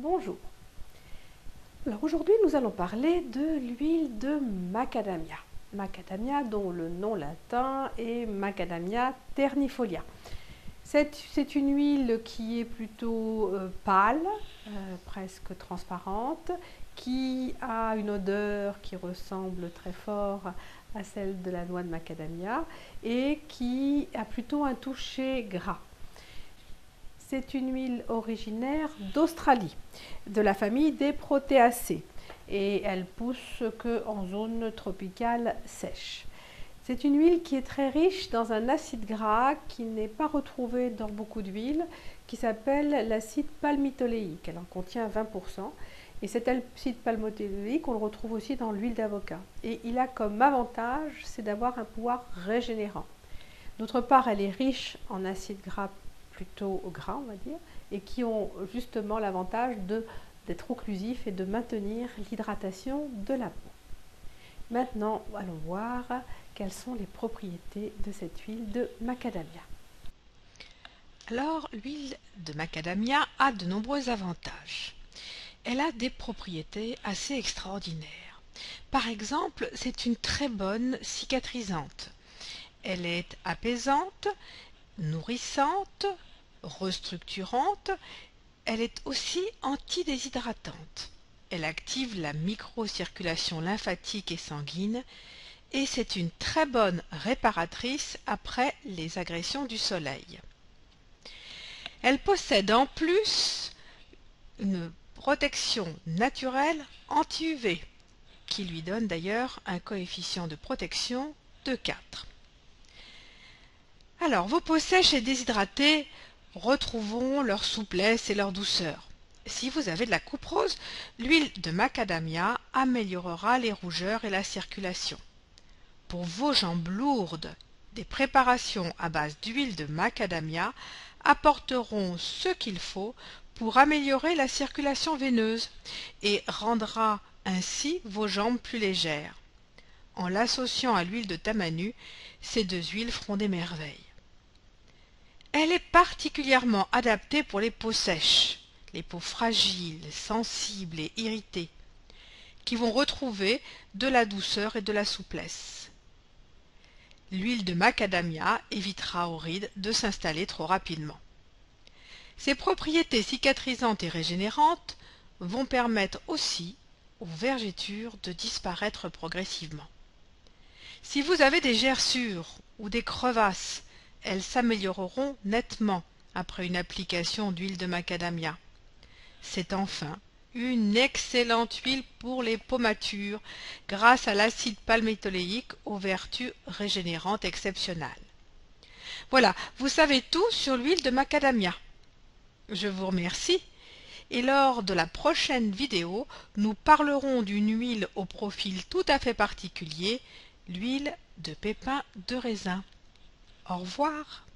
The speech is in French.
Bonjour. Alors aujourd'hui nous allons parler de l'huile de macadamia. Macadamia dont le nom latin est Macadamia ternifolia. C'est une huile qui est plutôt pâle, presque transparente, qui a une odeur qui ressemble très fort à celle de la noix de macadamia et qui a plutôt un toucher gras. C'est une huile originaire d'Australie, de la famille des Proteaceae, et elle pousse qu'en zone tropicale sèche. C'est une huile qui est très riche dans un acide gras qui n'est pas retrouvé dans beaucoup d'huiles, qui s'appelle l'acide palmitoléique. Elle en contient 20%. Et cet acide palmitoléique, on le retrouve aussi dans l'huile d'avocat. Et il a comme avantage, c'est d'avoir un pouvoir régénérant. D'autre part, elle est riche en acides gras plutôt gras, on va dire, et qui ont justement l'avantage d'être occlusifs et de maintenir l'hydratation de la peau. Maintenant, allons voir quelles sont les propriétés de cette huile de macadamia. Alors, l'huile de macadamia a de nombreux avantages. Elle a des propriétés assez extraordinaires. Par exemple, c'est une très bonne cicatrisante. Elle est apaisante, nourrissante, restructurante. Elle est aussi antidéshydratante. Elle active la microcirculation lymphatique et sanguine et c'est une très bonne réparatrice après les agressions du soleil. Elle possède en plus une protection naturelle anti-UV qui lui donne d'ailleurs un coefficient de protection de 4. Alors, vos peaux sèches et déshydratées retrouvons leur souplesse et leur douceur. Si vous avez de la couperose, l'huile de macadamia améliorera les rougeurs et la circulation. Pour vos jambes lourdes, des préparations à base d'huile de macadamia apporteront ce qu'il faut pour améliorer la circulation veineuse et rendra ainsi vos jambes plus légères. En l'associant à l'huile de tamanu, ces deux huiles feront des merveilles. Elle est particulièrement adaptée pour les peaux sèches, les peaux fragiles, sensibles et irritées, qui vont retrouver de la douceur et de la souplesse. L'huile de macadamia évitera aux rides de s'installer trop rapidement. Ses propriétés cicatrisantes et régénérantes vont permettre aussi aux vergetures de disparaître progressivement. Si vous avez des gerçures ou des crevasses, elles s'amélioreront nettement après une application d'huile de macadamia. C'est enfin une excellente huile pour les peaux matures grâce à l'acide palmitoléique aux vertus régénérantes exceptionnelles. Voilà, vous savez tout sur l'huile de macadamia. Je vous remercie et lors de la prochaine vidéo, nous parlerons d'une huile au profil tout à fait particulier, l'huile de pépins de raisin. Au revoir.